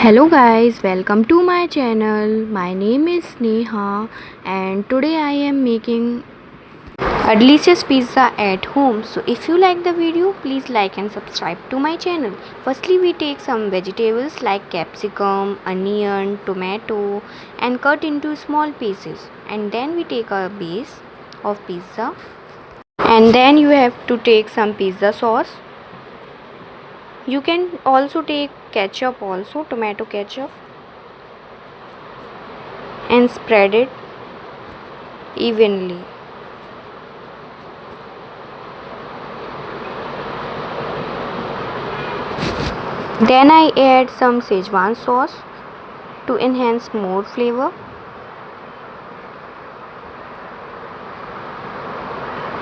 Hello guys, welcome to my channel. My name is Neha and today I am making a delicious pizza at home. So if you like the video, please like and subscribe to my channel. Firstly, we take some vegetables like capsicum, onion, tomato and cut into small pieces. And then we take a base of pizza. And then you have to take some pizza sauce. You can also take ketchup also, tomato ketchup, and spread it evenly. Then I add some Szechuan sauce to enhance more flavor.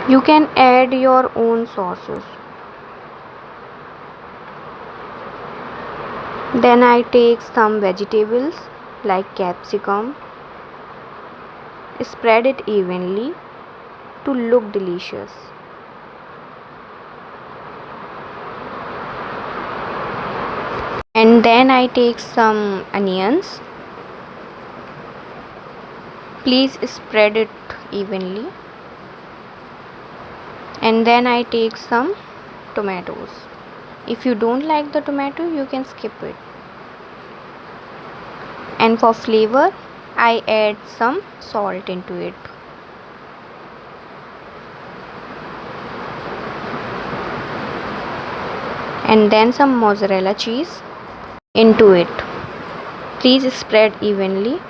You can add your own sauces. Then I take some vegetables like capsicum, spread it evenly to look delicious. And then I take some onions. Please spread it evenly. And then I take some tomatoes. If you don't like the tomato, you can skip it. And for flavor, I add some salt into it. And then some mozzarella cheese into it. Please spread evenly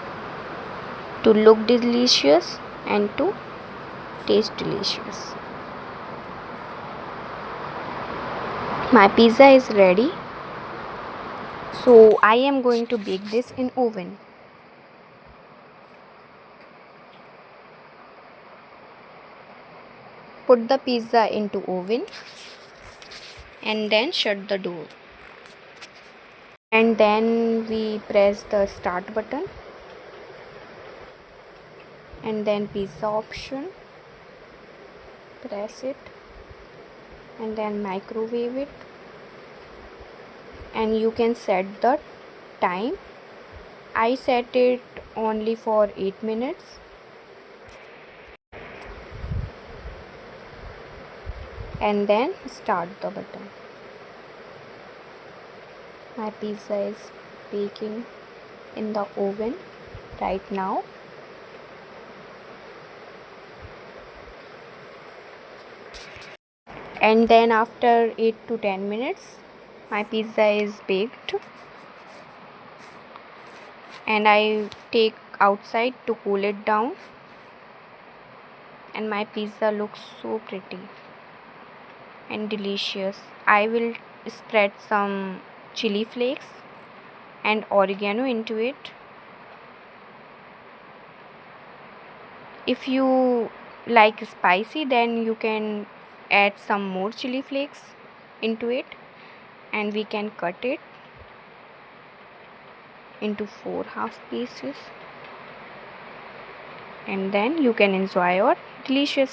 to look delicious and to taste delicious. My pizza is ready. So I am going to bake this in oven. Put the pizza into oven and then shut the door. And then we press the start button and then pizza option. Press it and then microwave it. And you can set the time. I set it only for 8 minutes. And then start the button. My pizza is baking in the oven right now. And then after 8 to 10 minutes my pizza is baked and I take outside to cool it down, and my pizza looks so pretty and delicious. I will spread some chili flakes and oregano into it. If you like spicy, then you can add some more chili flakes into it, and we can cut it into 4 half pieces, and then you can enjoy your delicious